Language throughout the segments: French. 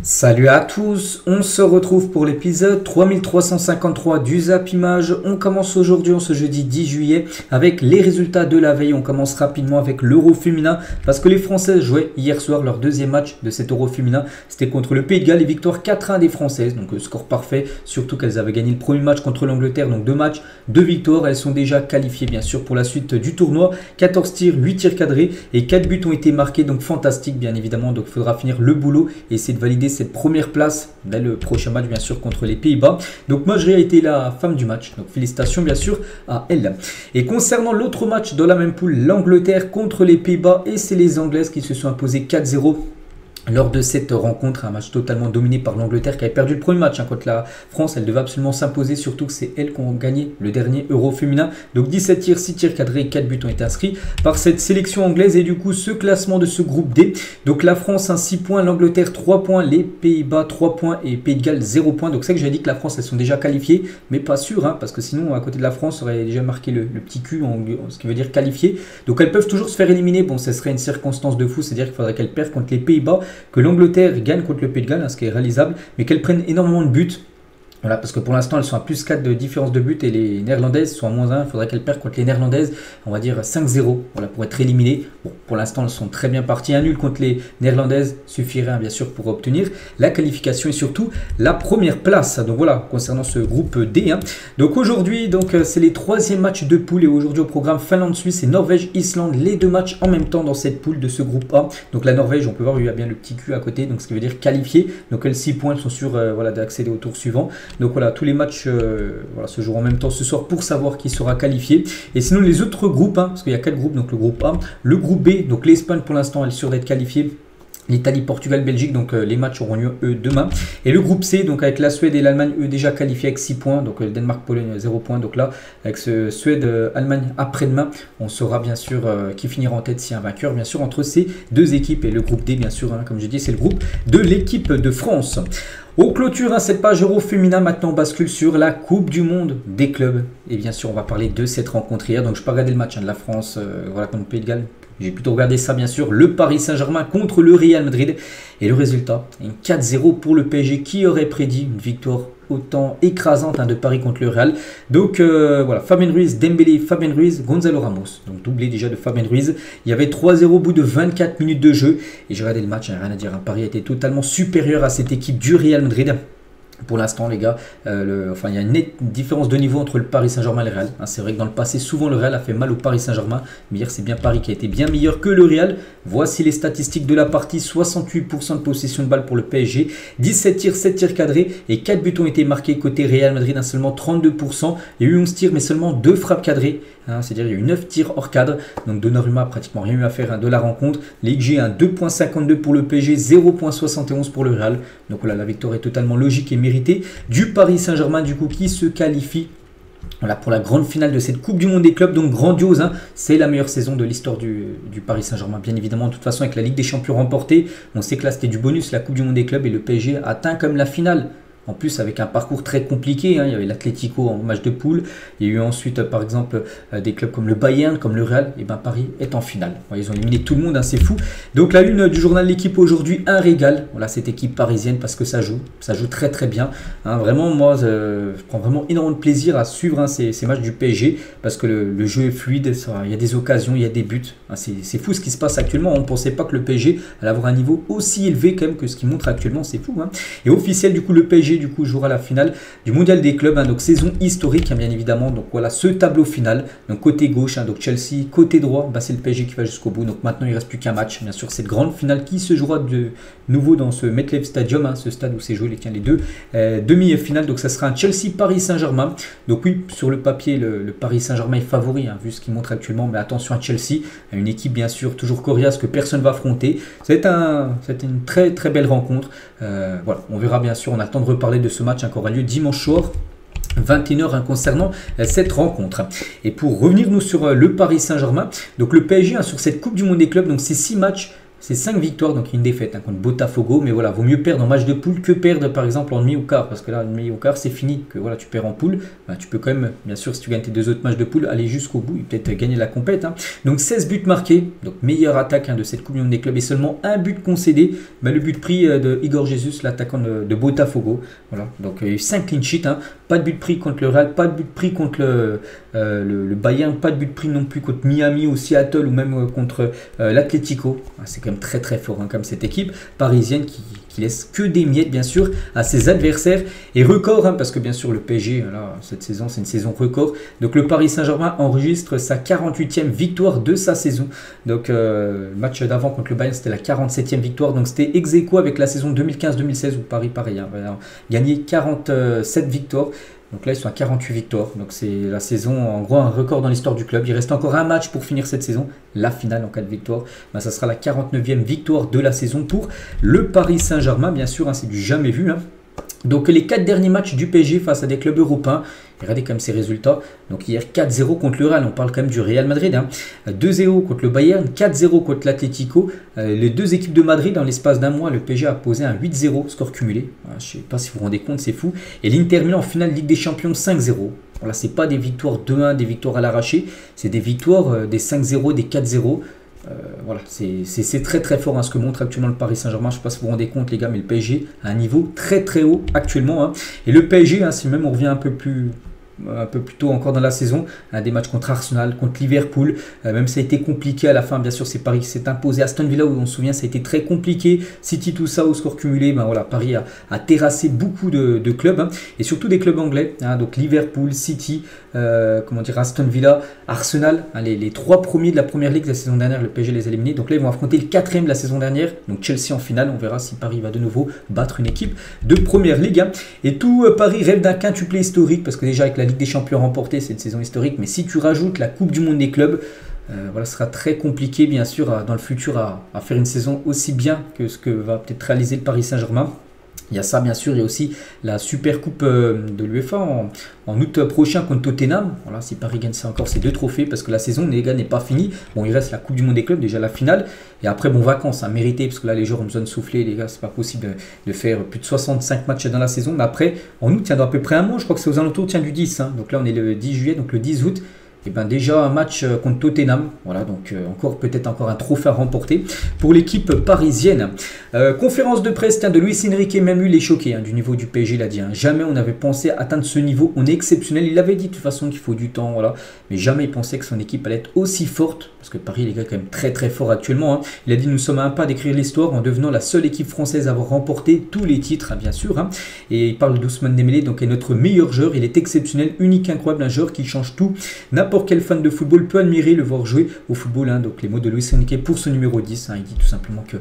Salut à tous, on se retrouve pour l'épisode 3353 du Zap Image. On commence aujourd'hui, ce jeudi 10 juillet, avec les résultats de la veille. On commence rapidement avec l'Euro féminin, parce que les Françaises jouaient hier soir leur deuxième match de cet Euro féminin. C'était contre le Pays de Galles et victoire 4-1 des Françaises, donc score parfait, surtout qu'elles avaient gagné le premier match contre l'Angleterre, donc 2 matchs, 2 victoires. Elles sont déjà qualifiées bien sûr pour la suite du tournoi. 14 tirs, 8 tirs cadrés et 4 buts ont été marqués, donc fantastique bien évidemment. Donc il faudra finir le boulot et essayer de valider cette première place dès le prochain match bien sûr contre les Pays-Bas. Donc Majri a été la femme du match, donc félicitations bien sûr à elle. Et concernant l'autre match dans la même poule, l'Angleterre contre les Pays-Bas, et c'est les Anglaises qui se sont imposées 4-0 lors de cette rencontre. Un match totalement dominé par l'Angleterre qui avait perdu le premier match contre la France. Elle devait absolument s'imposer, surtout que c'est elles qui ont gagné le dernier Euro féminin. Donc 17 tirs, 6 tirs cadrés et 4 buts ont été inscrits par cette sélection anglaise. Et du coup ce classement de ce groupe D, donc la France 6 points, l'Angleterre 3 points, les Pays-Bas 3 points et Pays de Galles 0 points. Donc c'est que j'avais dit que la France, elles sont déjà qualifiées, mais pas sûr parce que sinon à côté de la France on aurait déjà marqué le petit cul, ce qui veut dire qualifié. Donc elles peuvent toujours se faire éliminer. Bon, ce serait une circonstance de fou, c'est-à-dire qu'il faudrait qu'elles perdent contre les Pays-Bas, que l'Angleterre gagne contre le Pays de Galles, ce qui est réalisable, mais qu'elles prennent énormément de buts. Voilà, parce que pour l'instant, elles sont à plus 4 de différence de but et les Néerlandaises sont à moins 1. Il faudrait qu'elles perdent contre les Néerlandaises, on va dire 5-0, voilà, pour être éliminées. Bon, pour l'instant, elles sont très bien parties. Un nul contre les Néerlandaises suffirait bien sûr pour obtenir la qualification et surtout la première place. Donc voilà, concernant ce groupe D. Donc aujourd'hui, c'est les 3e matchs de poule et aujourd'hui au programme Finlande-Suisse et Norvège-Islande. Les 2 matchs en même temps dans cette poule de ce groupe A. Donc la Norvège, on peut voir, il y a bien le petit cul à côté, donc ce qui veut dire qualifié. Donc elles 6 points, elles sont sûres d'accéder au tour suivant. Donc voilà, tous les matchs se joueront en même temps ce soir pour savoir qui sera qualifié. Et sinon les autres groupes, parce qu'il y a 4 groupes, donc le groupe A, le groupe B, donc l'Espagne pour l'instant elle est sûre d'être qualifiée. L'Italie, Portugal, Belgique, donc les matchs auront lieu eux demain. Et le groupe C, donc avec la Suède et l'Allemagne, eux déjà qualifiés avec 6 points. Donc Danemark, Pologne, 0 points. Donc là, avec ce Suède, Allemagne après-demain, on saura bien sûr qui finira en tête, si un vainqueur, bien sûr, entre ces deux équipes. Et le groupe D, bien sûr, comme je dis, c'est le groupe de l'équipe de France. Au clôture, cette page Euro féminin, maintenant on bascule sur la Coupe du Monde des clubs. Et bien sûr, on va parler de cette rencontre hier. Donc je peux regarder le match de la France contre le Pays de Galles. J'ai plutôt regardé ça bien sûr, le Paris Saint-Germain contre le Real Madrid. Et le résultat, une 4-0 pour le PSG. Qui aurait prédit une victoire autant écrasante de Paris contre le Real. Donc voilà, Fabien Ruiz, Dembélé, Fabien Ruiz, Gonzalo Ramos. Donc doublé déjà de Fabien Ruiz. Il y avait 3-0 au bout de 24 minutes de jeu. Et j'ai regardé le match, rien à dire. Paris était totalement supérieur à cette équipe du Real Madrid. Pour l'instant les gars, il y a une nette différence de niveau entre le Paris Saint-Germain et le Real. C'est vrai que dans le passé, souvent le Real a fait mal au Paris Saint-Germain. Mais hier, c'est bien Paris qui a été bien meilleur que le Real. Voici les statistiques de la partie. 68% de possession de balle pour le PSG. 17 tirs, 7 tirs cadrés. Et 4 buts ont été marqués côté Real Madrid. Seulement 32%. Il y a eu 11 tirs, mais seulement 2 frappes cadrées. C'est-à-dire il y a eu 9 tirs hors cadre. Donc Donnarumma a pratiquement rien eu à faire de la rencontre. Les XG, 2.52 pour le PSG, 0.71 pour le Real. Donc voilà, la victoire est totalement logique et méritée du Paris Saint-Germain du coup qui se qualifie. Voilà, pour la grande finale de cette Coupe du Monde des clubs, donc grandiose, c'est la meilleure saison de l'histoire du Paris Saint-Germain, bien évidemment. De toute façon, avec la Ligue des Champions remportée, on sait que là c'était du bonus, la Coupe du Monde des clubs, et le PSG atteint comme la finale. En plus, avec un parcours très compliqué, il y avait l'Atlético en match de poule. Il y a eu ensuite, par exemple, des clubs comme le Bayern, comme le Real. Et bien, Paris est en finale. Ils ont éliminé tout le monde, c'est fou. Donc, la une du journal L'Équipe aujourd'hui, un régal. Voilà, cette équipe parisienne, parce que ça joue très très bien. Vraiment, moi, je prends vraiment énormément de plaisir à suivre ces matchs du PSG, parce que le jeu est fluide, il y a des occasions, il y a des buts. C'est fou ce qui se passe actuellement. On ne pensait pas que le PSG allait avoir un niveau aussi élevé quand même que ce qu'il montre actuellement. C'est fou. Et officiel, du coup, le PSG jouera la finale du mondial des clubs, donc saison historique bien évidemment. Donc voilà ce tableau final, donc côté gauche donc Chelsea, côté droit c'est le PSG qui va jusqu'au bout. Donc maintenant il ne reste plus qu'un match, bien sûr, cette grande finale qui se jouera de nouveau dans ce MetLife Stadium, ce stade où s'est joué les deux demi-finales. Donc ça sera un Chelsea Paris Saint-Germain. Donc oui, sur le papier le Paris Saint-Germain est favori vu ce qu'il montre actuellement, mais attention à Chelsea, une équipe bien sûr toujours coriace que personne ne va affronter. C'est une très très belle rencontre. Voilà, on verra bien sûr, on attend de reparler de ce match qui aura lieu dimanche soir 21h concernant cette rencontre. Et pour revenir nous sur le Paris Saint-Germain, donc le PSG sur cette Coupe du Monde des clubs, donc c'est 6 matchs c'est 5 victoires, donc une défaite contre Botafogo. Mais voilà, vaut mieux perdre en match de poule que perdre par exemple en demi ou quart. Parce que là, en demi ou quart, c'est fini. Que voilà, tu perds en poule. Bah, tu peux quand même, bien sûr, si tu gagnes tes 2 autres matchs de poule, aller jusqu'au bout et peut-être gagner la compète. Donc 16 buts marqués. Donc meilleure attaque de cette Coupe du Monde des clubs. Et seulement un but concédé. Bah, le but pris de Igor Jesus, l'attaquant de Botafogo. Voilà. Donc il y a eu 5 clean sheets. Pas de but pris contre le Real. Pas de but pris contre le Bayern. Pas de but pris non plus contre Miami ou Seattle ou même contre l'Atlético. C'est quand même très très fort comme cette équipe parisienne qui laisse que des miettes bien sûr à ses adversaires. Et record parce que bien sûr le PSG là, cette saison c'est une saison record. Donc le Paris Saint-Germain enregistre sa 48e victoire de sa saison. Donc le match d'avant contre le Bayern c'était la 47e victoire. Donc c'était ex aequo avec la saison 2015-2016 où Paris pareil a gagné 47 victoires. Donc là, ils sont à 48 victoires. Donc c'est la saison, en gros, un record dans l'histoire du club. Il reste encore un match pour finir cette saison. La finale en cas de victoire. Ben, ça sera la 49e victoire de la saison pour le Paris Saint-Germain. Bien sûr, c'est du jamais vu. Donc les 4 derniers matchs du PSG face à des clubs européens. Regardez quand même ces résultats. Donc hier 4-0 contre le Real, on parle quand même du Real Madrid. 2-0 contre le Bayern, 4-0 contre l'Atlético. Les 2 équipes de Madrid, dans l'espace d'un mois, le PSG a posé un 8-0 score cumulé. Je ne sais pas si vous vous rendez compte, c'est fou. Et l'Inter Milan en finale Ligue des Champions 5-0. Voilà, ce n'est pas des victoires 2-1, des victoires à l'arraché. C'est des victoires des 5-0, des 4-0. Voilà, c'est très très fort ce que montre actuellement le Paris Saint-Germain. Je ne sais pas si vous vous rendez compte les gars, mais le PSG a un niveau très très haut actuellement. Et le PSG, si même on revient un peu plus tôt encore dans la saison, des matchs contre Arsenal, contre Liverpool, même ça a été compliqué à la fin, bien sûr c'est Paris qui s'est imposé, Aston Villa où on se souvient ça a été très compliqué, City tout ça au score cumulé, voilà, Paris a terrassé beaucoup de clubs, et surtout des clubs anglais, donc Liverpool, City, Aston Villa, Arsenal, les 3 premiers de la première ligue de la saison dernière, le PSG les a éliminés, donc là ils vont affronter le 4e de la saison dernière, donc Chelsea en finale, on verra si Paris va de nouveau battre une équipe de première ligue, et tout Paris rêve d'un quintuplé historique, parce que déjà avec la Ligue des Champions remportée, c'est une saison historique, mais si tu rajoutes la Coupe du Monde des clubs, voilà, ce sera très compliqué bien sûr dans le futur à faire une saison aussi bien que ce que va peut-être réaliser le Paris Saint-Germain. Il y a ça bien sûr, il y a aussi la Super Coupe de l'UEFA en août prochain contre Tottenham. Voilà, si Paris gagne encore ces 2 trophées, parce que la saison les gars n'est pas finie. Bon, il reste la Coupe du Monde des clubs, déjà la finale. Et après, vacances, mérité, parce que là les joueurs ont besoin de souffler, les gars, c'est pas possible de faire plus de 65 matchs dans la saison. Mais après, en août, il y a dans à peu près un mois, je crois que c'est aux alentours du 10. Donc là on est le 10 juillet, donc le 10 août. Et déjà un match contre Tottenham, voilà, donc peut-être encore un trophée à remporter pour l'équipe parisienne. Conférence de presse de Luis Enrique, même lui il est choqué du niveau du PSG, il a dit jamais on avait pensé atteindre ce niveau, on est exceptionnel, il avait dit de toute façon qu'il faut du temps, voilà, mais jamais il pensait que son équipe allait être aussi forte, parce que Paris les gars quand même très très fort actuellement, il a dit nous sommes à un pas d'écrire l'histoire en devenant la seule équipe française à avoir remporté tous les titres, bien sûr, et il parle d'Ousmane Dembélé, donc est notre meilleur joueur, il est exceptionnel, unique, incroyable, un joueur qui change tout, n'importe quel fan de football peut admirer le voir jouer au football. Donc les mots de Luis Enrique pour ce numéro 10. Il dit tout simplement que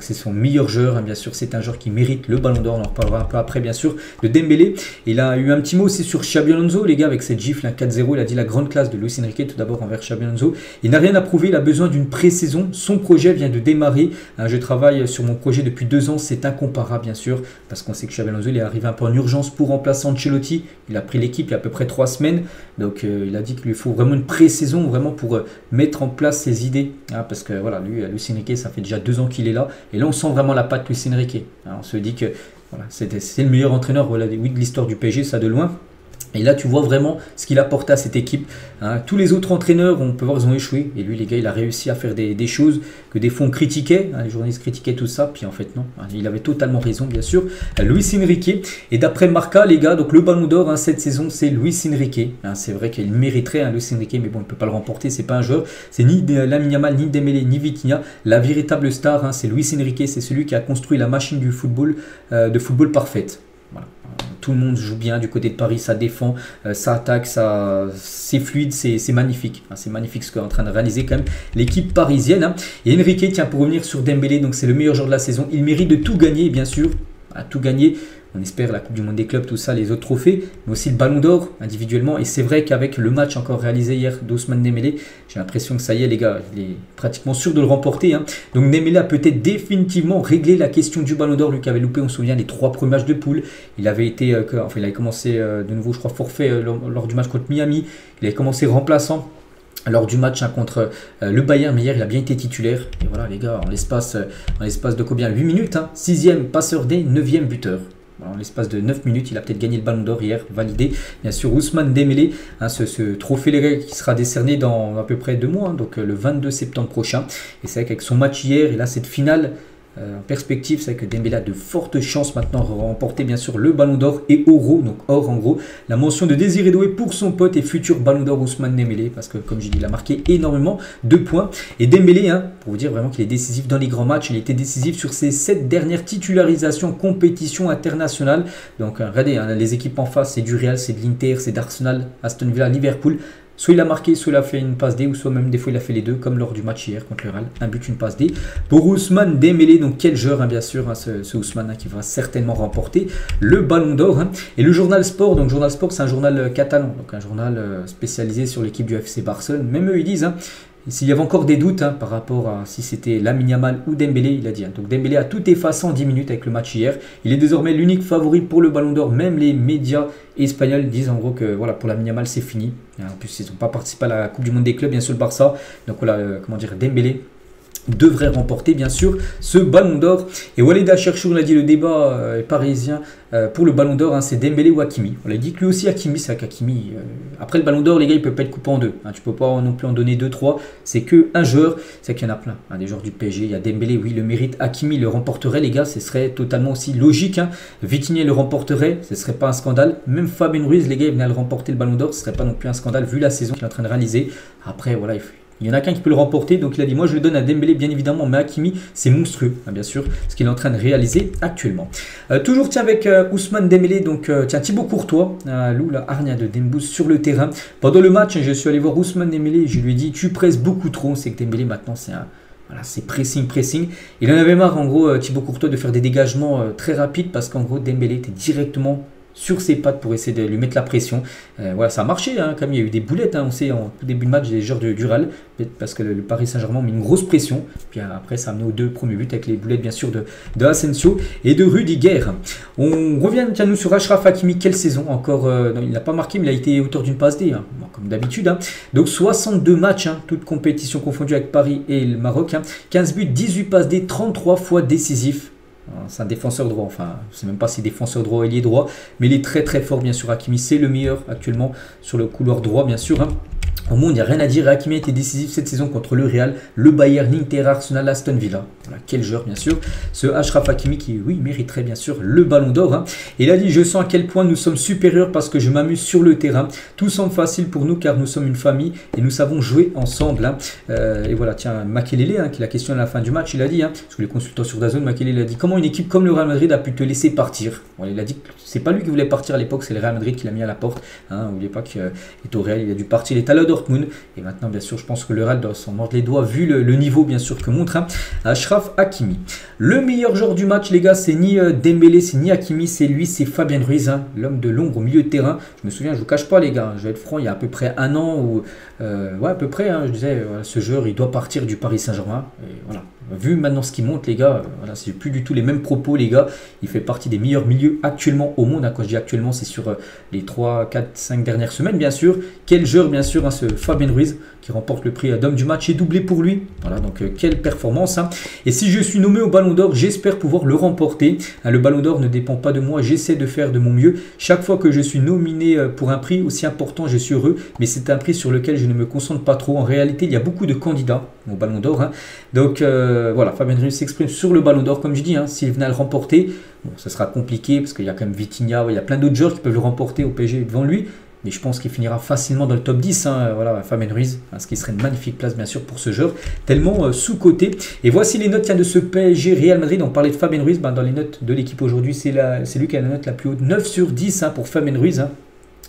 c'est son meilleur joueur. Bien sûr, c'est un joueur qui mérite le ballon d'or. On en reparlera un peu après, bien sûr, de Dembélé. Il a eu un petit mot aussi sur Xabi Alonso, les gars, avec cette gifle 4-0. Il a dit la grande classe de Luis Enrique, tout d'abord envers Xabi Alonso. Il n'a rien à prouver, il a besoin d'une pré-saison. Son projet vient de démarrer. Je travaille sur mon projet depuis 2 ans. C'est incomparable, bien sûr, parce qu'on sait que Xabi Alonso il est arrivé un peu en urgence pour remplacer Ancelotti. Il a pris l'équipe il y a à peu près 3 semaines. Donc il a dit qu'il lui faut vraiment une pré-saison vraiment pour mettre en place ses idées. Parce que voilà, lui, Luis Enrique, ça fait déjà 2 ans qu'il est là. Et là, on sent vraiment la patte Luis Enrique. On se dit que voilà, c'est le meilleur entraîneur de l'histoire du PSG, ça de loin. Et là, tu vois vraiment ce qu'il apporte à cette équipe. Tous les autres entraîneurs, on peut voir, ils ont échoué. Et lui, les gars, il a réussi à faire des choses que des fois on critiquait. Les journalistes critiquaient tout ça. Puis en fait, non. Il avait totalement raison, bien sûr. Luis Enrique. Et d'après Marca, les gars, donc le ballon d'or cette saison, c'est Luis Enrique. C'est vrai qu'il mériterait Luis Enrique, mais bon, il ne peut pas le remporter. C'est pas un joueur. C'est ni Lamine Yamal, ni Dembélé, ni Vitinha. La véritable star, c'est Luis Enrique. C'est celui qui a construit la machine du football, de football parfaite. Voilà. Tout le monde joue bien du côté de Paris, ça défend, ça attaque, c'est fluide, c'est magnifique. C'est magnifique ce qu'est en train de réaliser quand même l'équipe parisienne. Et Enrique, tiens, pour revenir sur Dembélé, donc c'est le meilleur joueur de la saison. Il mérite de tout gagner, bien sûr, à tout gagner. On espère la Coupe du Monde des clubs, tout ça, les autres trophées, mais aussi le Ballon d'Or individuellement. Et c'est vrai qu'avec le match encore réalisé hier d'Ousmane Dembélé, j'ai l'impression que ça y est les gars, il est pratiquement sûr de le remporter. Donc Dembélé a peut-être définitivement réglé la question du Ballon d'Or, lui qui avait loupé, on se souvient, les 3 premiers matchs de poule. Il avait commencé de nouveau, je crois, forfait lors du match contre Miami. Il avait commencé remplaçant. lors du match contre le Bayern. Mais hier, il a bien été titulaire. Et voilà, les gars, en l'espace de combien 8 minutes, 6e passeur D, 9e buteur. En l'espace de 9 minutes, il a peut-être gagné le ballon d'or hier, validé. Bien sûr, Ousmane Dembélé, ce trophée les gars, qui sera décerné dans à peu près 2 mois, donc le 22 septembre prochain. Et c'est vrai qu'avec son match hier, et là cette finale en perspective, c'est que Dembélé a de fortes chances maintenant de remporter bien sûr le ballon d'or et Oro, donc or en gros, la mention de Désiré Doué pour son pote et futur ballon d'or Ousmane Dembélé, parce que comme j'ai dit, il a marqué énormément de points. Et Dembélé, pour vous dire vraiment qu'il est décisif dans les grands matchs, il était décisif sur ses 7 dernières titularisations compétitions internationales. Donc regardez, les équipes en face, c'est du Real, c'est de l'Inter, c'est d'Arsenal, Aston Villa, Liverpool. Soit il a marqué, soit il a fait une passe D, ou soit même des fois il a fait les deux, comme lors du match hier contre le Real. Un but, une passe D. Pour Ousmane Dembélé, donc quel joueur, bien sûr, ce Ousmane qui va certainement remporter le ballon d'or. Et le Journal Sport, donc Journal Sport, c'est un journal catalan, donc un journal spécialisé sur l'équipe du FC Barcelone. Même eux, ils disent, s'il y avait encore des doutes par rapport à si c'était Lamine Yamal ou Dembélé, il a dit. Donc Dembélé a tout effacé en 10 minutes avec le match hier. Il est désormais l'unique favori pour le ballon d'or. Même les médias espagnols disent en gros que voilà, pour Lamine Yamal c'est fini. En plus ils n'ont pas participé à la Coupe du Monde des clubs, bien sûr le Barça. Donc voilà, comment dire, Dembélé devrait remporter bien sûr ce ballon d'or. Et Walid Acharchour l'a dit, le débat parisien pour le ballon d'or, c'est Dembélé ou Hakimi. On l'a dit que lui aussi Hakimi, c'est qu'Hakimi, après le ballon d'or les gars, il peut pas être coupé en deux, tu peux pas non plus en donner 2-3, c'est que un joueur, c'est qu'il y en a plein, des joueurs du PSG, il y a Dembélé, oui le mérite, Hakimi le remporterait les gars, ce serait totalement aussi logique, Vitinha le remporterait, ce serait pas un scandale, même Fabien Ruiz les gars, il venait à le remporter le ballon d'or, ce serait pas non plus un scandale vu la saison qu'il est en train de réaliser. Après voilà, il y en a qu'un qui peut le remporter, donc il a dit moi je le donne à Dembélé bien évidemment, mais Hakimi c'est monstrueux, bien sûr, ce qu'il est en train de réaliser actuellement. Toujours tiens avec Ousmane Dembélé, donc tiens Thibaut Courtois, Lou la hargne de Dembous sur le terrain. Pendant le match, je suis allé voir Ousmane Dembélé, je lui ai dit tu presses beaucoup trop, c'est que Dembélé maintenant c'est un... Voilà, c'est pressing. Il en avait marre en gros Thibaut Courtois de faire des dégagements très rapides parce qu'en gros Dembélé était directement sur ses pattes pour essayer de lui mettre la pression. Voilà, ça a marché, comme il y a eu des boulettes, on sait en tout début de match des joueurs du Real, parce que le Paris Saint-Germain a mis une grosse pression. Puis après, ça a amené aux 2 premiers buts avec les boulettes bien sûr de Asensio et de Rudiger. On revient nous sur Achraf Hakimi, quelle saison encore, il n'a pas marqué mais il a été auteur d'une passe D, comme d'habitude. Donc 62 matchs, toutes compétitions confondues avec Paris et le Maroc, 15 buts, 18 passes D, 33 fois décisif. C'est un défenseur droit, enfin je ne sais même pas si défenseur droit ou ailier droit, mais il est très très fort bien sûr. Hakimi c'est le meilleur actuellement sur le couloir droit bien sûr. Au monde, il n'y a rien à dire. Hakimi a été décisif cette saison contre le Real, le Bayern, l'Inter, Arsenal, Aston Villa. Voilà, quel joueur, bien sûr. Ce Achraf Hakimi qui, oui, mériterait bien sûr le ballon d'or. Et il a dit, je sens à quel point nous sommes supérieurs parce que je m'amuse sur le terrain. Tout semble facile pour nous car nous sommes une famille et nous savons jouer ensemble. Et voilà, tiens, Makelele, qui est la question à la fin du match, il a dit, parce que les consultants sur DAZN, Makelele a dit, comment une équipe comme le Real Madrid a pu te laisser partir. Voilà, il a dit que c'est pas lui qui voulait partir à l'époque, c'est le Real Madrid qui l'a mis à la porte. N'oubliez pas qu'il est au Real, il a dû partir, il est à la Dortmund. Et maintenant, bien sûr, je pense que le Real doit s'en mordre les doigts vu le niveau, bien sûr, que montre Achraf Hakimi. Le meilleur joueur du match, les gars, c'est ni Dembélé, c'est ni Hakimi, c'est lui, c'est Fabien Ruiz, l'homme de l'ombre au milieu de terrain. Je me souviens, je ne vous cache pas, les gars, je vais être franc, il y a à peu près un an, où, ouais, à peu près, je disais, ce joueur, il doit partir du Paris Saint-Germain. Et voilà. Vu maintenant ce qu'il monte, les gars, voilà, c'est plus du tout les mêmes propos, les gars. Il fait partie des meilleurs milieux actuellement au monde. Quand je dis actuellement, c'est sur les 3, 4, 5 dernières semaines, bien sûr. Quel joueur, bien sûr, ce Fabien Ruiz qui remporte le prix d'homme du match et doublé pour lui. Voilà, donc quelle performance. Et si je suis nommé au Ballon d'Or, j'espère pouvoir le remporter. Le Ballon d'Or ne dépend pas de moi, j'essaie de faire de mon mieux. Chaque fois que je suis nominé pour un prix aussi important, je suis heureux. Mais c'est un prix sur lequel je ne me concentre pas trop. En réalité, il y a beaucoup de candidats au Ballon d'Or. Donc voilà, Fabien Ruiz s'exprime sur le Ballon d'Or, comme je dis, s'il venait à le remporter, bon, ça sera compliqué parce qu'il y a quand même Vitinha, il y a plein d'autres joueurs qui peuvent le remporter au PSG devant lui, mais je pense qu'il finira facilement dans le top 10, voilà, Fabien Ruiz, ce qui serait une magnifique place bien sûr pour ce joueur, tellement sous-coté. Et voici les notes de ce PSG Real Madrid. On parlait de Fabien Ruiz, dans les notes de l'équipe aujourd'hui, c'est lui qui a la note la plus haute, 9 sur 10 pour Fabien Ruiz.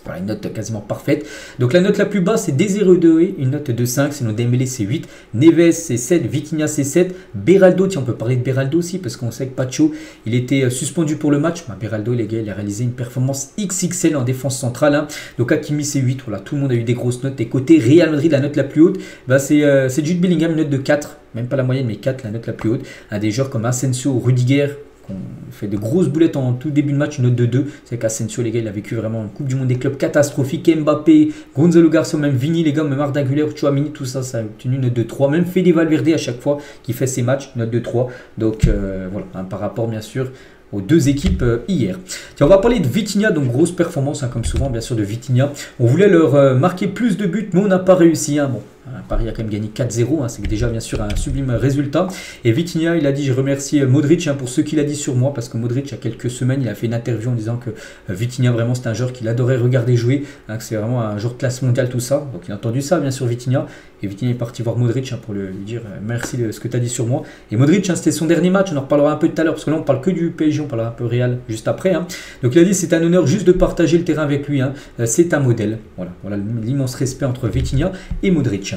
Voilà, une note quasiment parfaite. Donc la note la plus basse c'est Désiré Doué, une note de 5, sinon Dembélé c'est 8, Neves c'est 7, Vitinha c'est 7, Beraldo, tiens on peut parler de Beraldo aussi parce qu'on sait que Pacho il était suspendu pour le match. Beraldo les gars, il a réalisé une performance XXL en défense centrale. Donc Hakimi c'est 8, voilà, tout le monde a eu des grosses notes. Et côté Real Madrid, la note la plus haute, c'est Jude Bellingham, une note de 4, même pas la moyenne mais 4, la note la plus haute. Des joueurs comme Asensio, Rudiger, qu'on fait de grosses boulettes en tout début de match, une note de 2. C'est qu'Asensio, les gars, il a vécu vraiment une Coupe du Monde des clubs catastrophique. Mbappé, Gonzalo Garcia, même Vini, les gars, même Arda Güler, Tchouameni, tout ça, ça a obtenu une note de 3. Même Fede Valverde, à chaque fois qu'il fait ses matchs, note de 3. Donc voilà, hein, par rapport bien sûr aux deux équipes hier. Tiens, on va parler de Vitinha, donc grosse performance, hein, comme souvent bien sûr de Vitinha. On voulait leur marquer plus de buts, mais on n'a pas réussi. Hein. Bon, Paris a quand même gagné 4-0, hein, c'est déjà bien sûr un sublime résultat. Et Vitinha, il a dit, je remercie Modric hein, pour ce qu'il a dit sur moi, parce que Modric, il y a quelques semaines, il a fait une interview en disant que Vitinha, vraiment, c'est un joueur qu'il adorait regarder jouer, hein, que c'est vraiment un joueur de classe mondiale, tout ça. Donc il a entendu ça, bien sûr, Vitinha. Et Vitinha est parti voir Modric hein, pour lui dire merci de ce que tu as dit sur moi. Et Modric, hein, c'était son dernier match, on en reparlera un peu tout à l'heure, parce que là, on parle que du PSG, on parlera un peu Real juste après. Hein. Donc il a dit, c'est un honneur juste de partager le terrain avec lui, hein. C'est un modèle. Voilà l'immense respect entre Vitinha et Modric.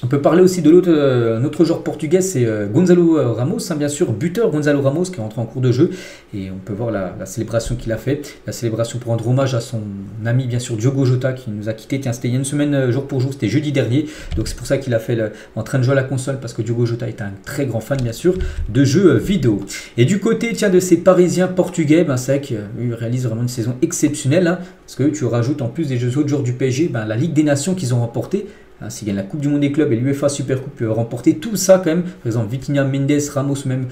On peut parler aussi de l'autre, notre joueur portugais, c'est Gonzalo Ramos, hein, bien sûr, buteur Gonzalo Ramos qui est rentré en cours de jeu. Et on peut voir la célébration qu'il a fait, la célébration pour rendre hommage à son ami, bien sûr, Diogo Jota, qui nous a quitté. Tiens, c'était il y a une semaine, jour pour jour, c'était jeudi dernier. Donc c'est pour ça qu'il a fait en train de jouer à la console, parce que Diogo Jota est un très grand fan, bien sûr, de jeux vidéo. Et du côté, tiens, de ces Parisiens portugais, ben, c'est vrai qu'ils réalisent vraiment une saison exceptionnelle, hein, parce que tu rajoutes en plus des autres joueurs du PSG, ben, la Ligue des Nations qu'ils ont remporté. S'ils gagnent la Coupe du Monde des clubs et l'UEFA Super Coupe peuvent remporter tout ça quand même. Par exemple, Vitinha, Mendes, Ramos, même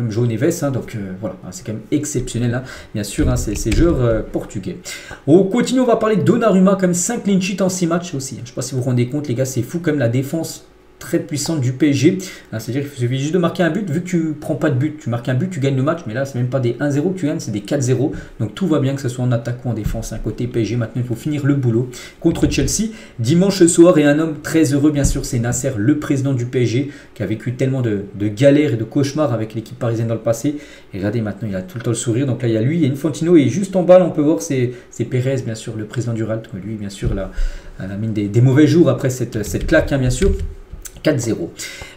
João Neves. Hein, donc voilà, c'est quand même exceptionnel. Hein, bien sûr, hein, ces joueurs portugais. On continue, on va parler de Donnarumma, comme 5 clean sheets en 6 matchs aussi. Hein. Je ne sais pas si vous vous rendez compte, les gars, c'est fou comme la défense très puissante du PSG. C'est-à-dire qu'il suffit juste de marquer un but. Vu que tu ne prends pas de but, tu marques un but, tu gagnes le match. Mais là, c'est même pas des 1-0 que tu gagnes, c'est des 4-0. Donc tout va bien, que ce soit en attaque ou en défense. Côté PSG, maintenant, il faut finir le boulot contre Chelsea. Dimanche soir, et un homme très heureux, bien sûr, c'est Nasser, le président du PSG, qui a vécu tellement de galères et de cauchemars avec l'équipe parisienne dans le passé. Et regardez, maintenant, il a tout le temps le sourire. Donc là, il y a lui, il y a Infantino. Et juste en bas, là, on peut voir, c'est Pérez, bien sûr, le président du Real. Lui, bien sûr, là, a mis des mauvais jours après cette claque, hein, bien sûr. 4-0.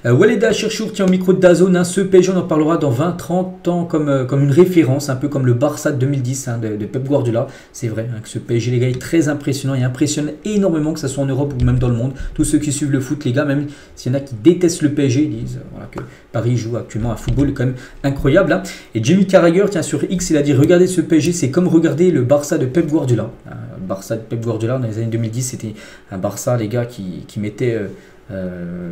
Waleda Cherchour tient au micro de DAZN. Hein, ce PSG, on en parlera dans 20-30 ans comme une référence, un peu comme le Barça de 2010 hein, de Pep Guardiola. C'est vrai hein, que ce PSG, les gars, est très impressionnant. Il impressionne énormément, que ce soit en Europe ou même dans le monde. Tous ceux qui suivent le foot, les gars, même s'il y en a qui détestent le PSG, ils disent voilà, que Paris joue actuellement un football quand même incroyable. Hein. Et Jamie Carragher, tiens, sur X, il a dit regardez ce PSG, c'est comme regarder le Barça de Pep Guardiola. Le Barça de Pep Guardiola dans les années 2010, c'était un Barça, les gars, qui mettait.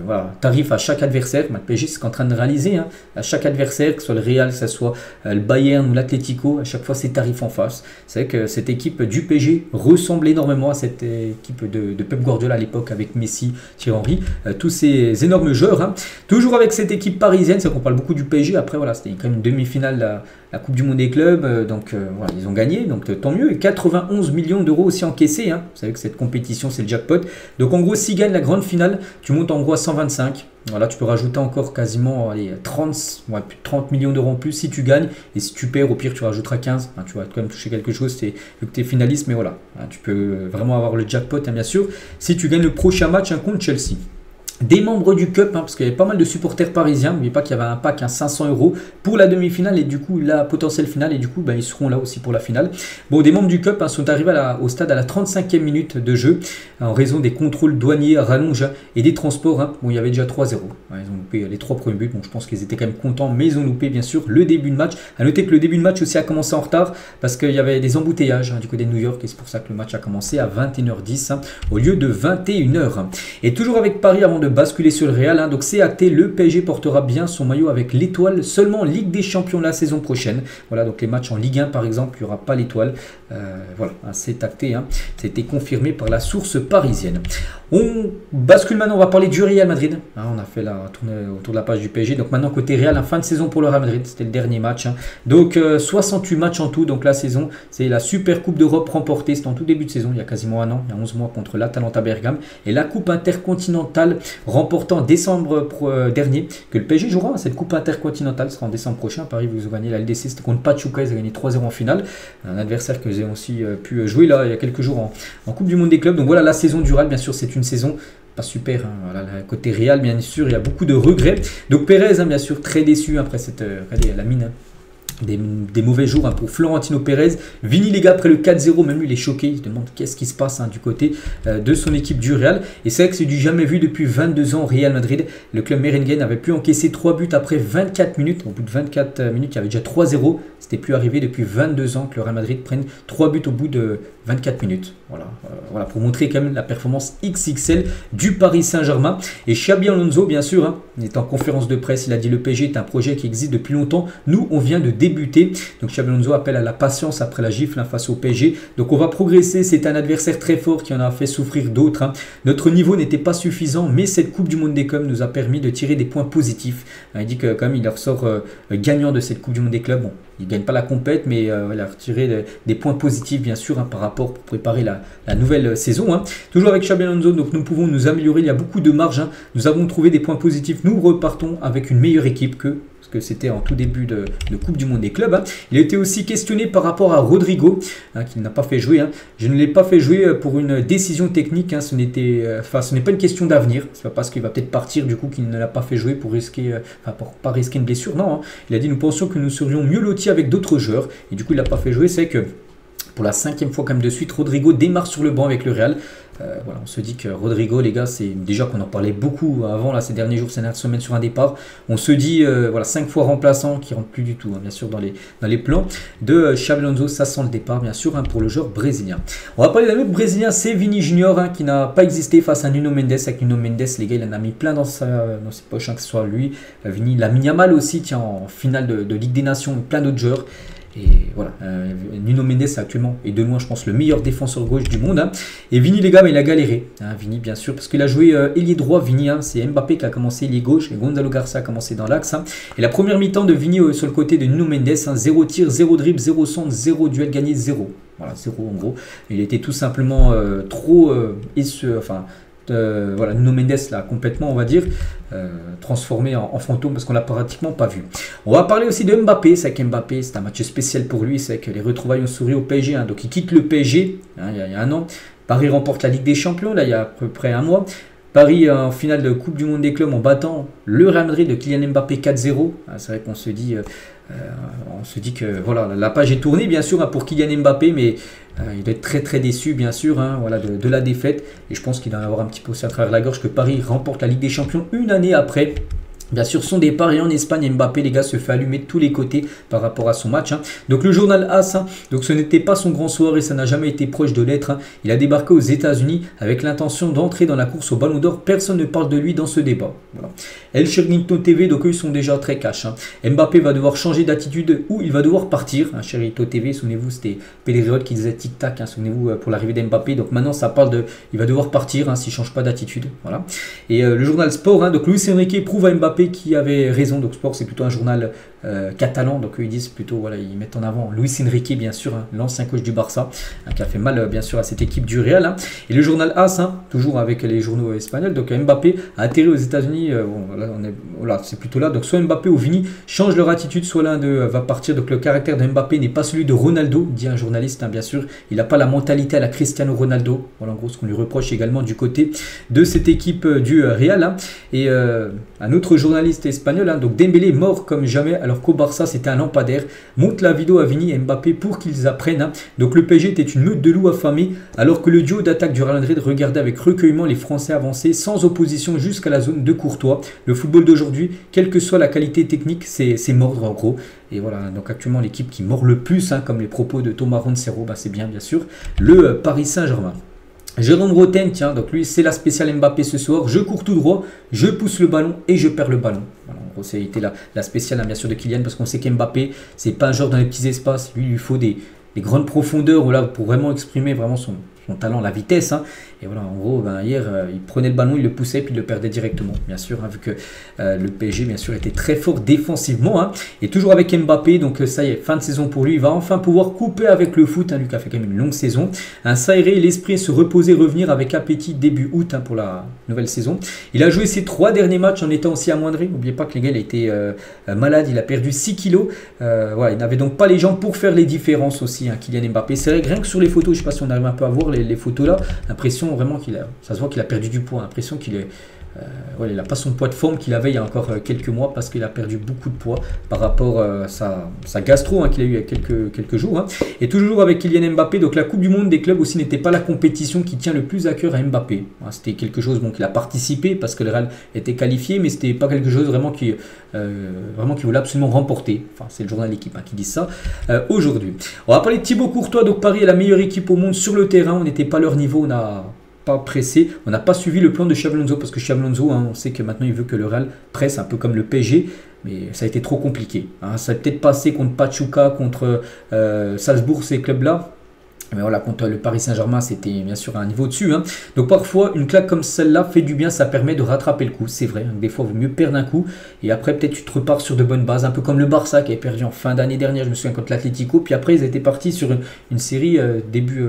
Voilà, tarif à chaque adversaire. Le PSG, c'est ce qu'on est en train de réaliser. Hein. À chaque adversaire, que ce soit le Real, que ce soit le Bayern ou l'Atlético, à chaque fois, c'est tarif en face. C'est vrai que cette équipe du PSG ressemble énormément à cette équipe de Pep Guardiola à l'époque avec Messi, Thierry Henry, tous ces énormes joueurs. Hein. Toujours avec cette équipe parisienne, c'est qu'on parle beaucoup du PSG. Après, voilà, c'était quand même une demi-finale. La Coupe du Monde des clubs, donc voilà, ils ont gagné, donc tant mieux. Et 91 millions d'euros aussi encaissés. Hein. Vous savez que cette compétition, c'est le jackpot. Donc en gros, s'ils gagnent la grande finale, tu montes en gros à 125. Voilà, tu peux rajouter encore quasiment plus de 30 millions d'euros en plus si tu gagnes. Et si tu perds, au pire, tu rajouteras 15. Hein, tu vas quand même toucher quelque chose vu que tu es finaliste. Mais voilà, hein, tu peux vraiment avoir le jackpot, hein, bien sûr, si tu gagnes le prochain match contre Chelsea. Des membres du Cup, hein, parce qu'il y avait pas mal de supporters parisiens. N'oubliez pas qu'il y avait un pack à 500 € pour la demi-finale et du coup la potentielle finale. Et du coup, ils seront là aussi pour la finale. Bon, des membres du Cup hein, sont arrivés au stade à la 35e minute de jeu en raison des contrôles douaniers à rallonge et des transports. Hein. Bon, il y avait déjà 3-0. Ouais, ils ont loupé les 3 premiers buts. Bon, je pense qu'ils étaient quand même contents, mais ils ont loupé bien sûr le début de match. À noter que le début de match aussi a commencé en retard parce qu'il y avait des embouteillages hein, du côté de New York et c'est pour ça que le match a commencé à 21h10 hein, au lieu de 21h. Et toujours avec Paris avant de basculer sur le Real, hein, donc c'est acté, le PSG portera bien son maillot avec l'étoile seulement en Ligue des Champions la saison prochaine. Voilà, donc les matchs en Ligue 1 par exemple, il n'y aura pas l'étoile. Voilà, hein, c'est acté, hein, ça a été confirmé par la source parisienne. On bascule maintenant, on va parler du Real Madrid. Hein, on a fait la tournée autour de la page du PSG. Donc maintenant côté Real, fin de saison pour le Real Madrid, c'était le dernier match. Hein. Donc 68 matchs en tout, donc la saison, c'est la Super Coupe d'Europe remportée, c'était en tout début de saison, il y a quasiment un an, il y a 11 mois contre l'Atalanta Bergame. Et la Coupe intercontinentale remportée en décembre dernier, que le PSG jouera. Hein, cette Coupe intercontinentale sera en décembre prochain. Paris, vous avez gagné la LDC, c'était contre Pachuca, ils ont gagné 3-0 en finale. Un adversaire que vous avez aussi pu jouer là il y a quelques jours en Coupe du Monde des clubs. Donc voilà, la saison du Real, bien sûr, c'est une saison pas super. Hein, voilà, côté Real, bien sûr, il y a beaucoup de regrets. Donc Pérez, hein, bien sûr, très déçu après cette. Regardez, la mine. Hein. des mauvais jours pour Florentino Pérez. Vini, les gars, après le 4-0, même lui il est choqué, il se demande qu'est-ce qui se passe du côté de son équipe du Real. Et c'est vrai que c'est du jamais vu depuis 22 ans au Real Madrid. Le club merengue n'avait plus encaissé 3 buts après 24 minutes. Au bout de 24 minutes, il y avait déjà 3-0. C'était plus arrivé depuis 22 ans que le Real Madrid prenne 3 buts au bout de 24 minutes. Voilà, pour montrer quand même la performance XXL du Paris Saint-Germain. Et Xabi Alonso, bien sûr, il est en conférence de presse, il a dit le PSG est un projet qui existe depuis longtemps. Nous, on vient de débuter. Donc Xabi Alonso appelle à la patience après la gifle face au PSG. Donc on va progresser, c'est un adversaire très fort qui en a fait souffrir d'autres. Notre niveau n'était pas suffisant, mais cette Coupe du Monde des clubs nous a permis de tirer des points positifs. Il dit que quand même il ressort gagnant de cette Coupe du Monde des clubs. Bon, il ne gagne pas la compète, mais il a retiré des points positifs, bien sûr, par rapport pour préparer la nouvelle saison. Toujours avec Xabi Alonso, donc nous pouvons nous améliorer, il y a beaucoup de marge. Nous avons trouvé des points positifs, nous repartons avec une meilleure équipe que c'était en tout début de Coupe du Monde des clubs. Il a été aussi questionné par rapport à Rodrigo, qu'il n'a pas fait jouer. Je ne l'ai pas fait jouer pour une décision technique. Ce n'est pas une question d'avenir. Ce n'est pas parce qu'il va peut-être partir du coup qu'il ne l'a pas fait jouer pour pas risquer une blessure. Non, il a dit nous pensions que nous serions mieux lotis avec d'autres joueurs. Et du coup il ne l'a pas fait jouer. C'est que pour la 5e fois quand même de suite, Rodrigo démarre sur le banc avec le Real. Voilà, on se dit que Rodrigo, les gars, c'est déjà qu'on en parlait beaucoup avant là, ces derniers jours, ces dernières semaines sur un départ. On se dit, voilà, 5 fois remplaçant qui ne rentre plus du tout, bien sûr, dans les plans de Xabi Alonso. Ça sent le départ, bien sûr, pour le joueur brésilien. On va parler d'un autre brésilien, c'est Vini Junior, qui n'a pas existé face à Nuno Mendes. Avec Nuno Mendes, les gars, il en a mis plein dans ses poches, que ce soit lui. Vini, Lamine Yamal aussi, tiens, en finale de Ligue des Nations, plein d'autres joueurs. Et voilà, Nuno Mendes actuellement est de loin, je pense, le meilleur défenseur gauche du monde. Et Vini, les gars, mais il a galéré. Vini, bien sûr, parce qu'il a joué ailier droit. Vini, c'est Mbappé qui a commencé ailier gauche et Gonzalo Garcia a commencé dans l'axe. Et la première mi-temps de Vini sur le côté de Nuno Mendes, 0 tir, 0 dribble, 0 centre, 0 duel gagné, 0. Voilà, 0 en gros. Il était tout simplement trop... voilà, Nuno Mendes l'a complètement, on va dire, transformé en fantôme parce qu'on l'a pratiquement pas vu. On va parler aussi de Mbappé. C'est que Mbappé, c'est un match spécial pour lui. C'est que les retrouvailles ont souri au PSG. Donc il quitte le PSG il y a un an. Paris remporte la Ligue des Champions, là, il y a à peu près un mois. Paris en finale de Coupe du Monde des clubs en battant le Real Madrid de Kylian Mbappé 4-0. C'est vrai qu'on se dit, que voilà, la page est tournée bien sûr pour Kylian Mbappé, mais il doit être très très déçu bien sûr voilà, de la défaite. Et je pense qu'il doit avoir un petit peu aussi à travers la gorge que Paris remporte la Ligue des Champions une année après. Bien sûr, son départ, et en Espagne, Mbappé, les gars, se fait allumer de tous les côtés par rapport à son match. Donc le journal AS, donc ce n'était pas son grand soir et ça n'a jamais été proche de l'être. Il a débarqué aux États-Unis avec l'intention d'entrer dans la course au Ballon d'Or. Personne ne parle de lui dans ce débat. Voilà. El Chiringuito TV, donc eux, ils sont déjà très cash. Mbappé va devoir changer d'attitude ou il va devoir partir. Chiringuito TV, souvenez-vous, c'était Pellegrino qui disait tic-tac, souvenez-vous, pour l'arrivée d'Mbappé. Donc maintenant, ça parle de il va devoir partir s'il ne change pas d'attitude. Voilà. Et le journal Sport, donc Luis Enrique prouve à Mbappé qui avait raison. Donc Sport, c'est plutôt un journal catalan, donc eux ils disent plutôt, voilà, ils mettent en avant Luis Enrique, bien sûr, l'ancien coach du Barça, qui a fait mal bien sûr à cette équipe du Real. Et le journal AS, toujours avec les journaux espagnols, donc Mbappé a atterri aux États-Unis. Voilà, c'est plutôt là, donc soit Mbappé ou Vini changent leur attitude, soit l'un d'eux va partir. Donc le caractère de Mbappé n'est pas celui de Ronaldo, dit un journaliste, bien sûr. Il n'a pas la mentalité à la Cristiano Ronaldo. Voilà en gros ce qu'on lui reproche également du côté de cette équipe du Real. Et un autre journaliste espagnol, donc Dembélé mort comme jamais alors qu'au Barça c'était un lampadaire, montre la vidéo à Vini et Mbappé pour qu'ils apprennent. Donc le PSG était une meute de loups affamés alors que le duo d'attaque du Real Madrid regardait avec recueillement les Français avancer sans opposition jusqu'à la zone de Courtois. Le football d'aujourd'hui, quelle que soit la qualité technique, c'est mordre en gros. Et voilà, donc actuellement l'équipe qui mord le plus, comme les propos de Thomas Roncero, c'est bien sûr le Paris Saint-Germain. Jérôme Roten, tiens, donc lui c'est la spéciale Mbappé ce soir. Je cours tout droit, je pousse le ballon et je perds le ballon. Voilà, en gros, c'était la spéciale bien sûr de Kylian, parce qu'on sait qu'Mbappé, c'est pas un joueur dans les petits espaces. Lui, il lui faut des grandes profondeurs voilà, pour vraiment exprimer vraiment son talent, la vitesse. Et voilà, en gros, hier, il prenait le ballon, il le poussait, puis il le perdait directement. Bien sûr, vu que le PSG, bien sûr, était très fort défensivement. Et toujours avec Mbappé, donc ça y est, fin de saison pour lui. Il va enfin pouvoir couper avec le foot. Lui qui a fait quand même une longue saison. S'aérer l'esprit, se reposer, revenir avec appétit début août pour la nouvelle saison. Il a joué ses 3 derniers matchs en étant aussi amoindri. N'oubliez pas que les gars, il a été malade. Il a perdu 6 kilos. Voilà, il n'avait donc pas les jambes pour faire les différences aussi, Kylian Mbappé. C'est vrai que rien que sur les photos, je ne sais pas si on arrive un peu à voir les photos là, l'impression vraiment ça se voit qu'il a perdu du poids, l'impression qu'il est voilà, il n'a pas son poids de forme qu'il avait il y a encore quelques mois parce qu'il a perdu beaucoup de poids par rapport à sa gastro qu'il a eu il y a quelques jours. Et toujours avec Kylian Mbappé, donc la Coupe du Monde des clubs aussi n'était pas la compétition qui tient le plus à cœur à Mbappé. C'était quelque chose qu'il a participé parce que le Real était qualifié, mais c'était pas quelque chose vraiment qui voulait absolument remporter. Enfin, c'est le journal de l'équipe qui dit ça aujourd'hui. On va parler de Thibaut Courtois, donc Paris est la meilleure équipe au monde sur le terrain, on n'était pas à leur niveau, on n'a pas pressé, on n'a pas suivi le plan de Xabi Alonso parce que Xabi Alonso, on sait que maintenant il veut que le Real presse un peu comme le PSG, mais ça a été trop compliqué. Ça a peut-être passé contre Pachuca, contre Salzbourg, ces clubs-là. Mais voilà, contre le Paris Saint-Germain, c'était bien sûr à un niveau au-dessus. Donc parfois, une claque comme celle-là fait du bien, ça permet de rattraper le coup. C'est vrai, des fois, il vaut mieux perdre un coup. Et après, peut-être tu te repars sur de bonnes bases. Un peu comme le Barça qui avait perdu en fin d'année dernière, je me souviens, contre l'Atlético. Puis après, ils étaient partis sur une série début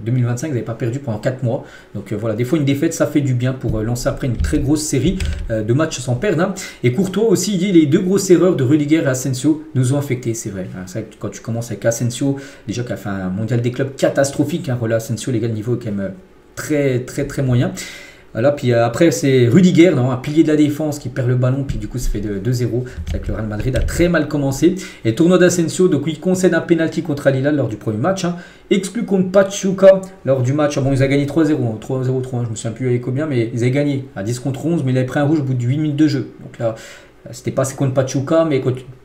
2025. Ils n'avaient pas perdu pendant 4 mois. Donc voilà, des fois, une défaite, ça fait du bien pour lancer après une très grosse série de matchs sans perdre. Et Courtois aussi, il dit les 2 grosses erreurs de Rudiger et Asensio nous ont affectés. C'est vrai. C'est vrai que quand tu commences avec Asensio, déjà qui a fait un mondial des clubs catastrophique, voilà, Asensio, les gars, le niveau est quand même très moyen. Voilà, puis après c'est Rudiger, un pilier de la défense qui perd le ballon, puis du coup ça fait 2-0. C'est vrai que le Real Madrid a très mal commencé. Et le tournoi d'Asensio, donc il concède un penalty contre Al Hilal lors du premier match, exclu contre Pachuca lors du match. Bon, ils ont gagné 3-0, 3-0, 3-1, je me souviens plus avec combien, mais ils avaient gagné à 10 contre 11, mais ils avaient pris un rouge au bout de 8 minutes de jeu. Donc là, c'était passé contre Pachuca, mais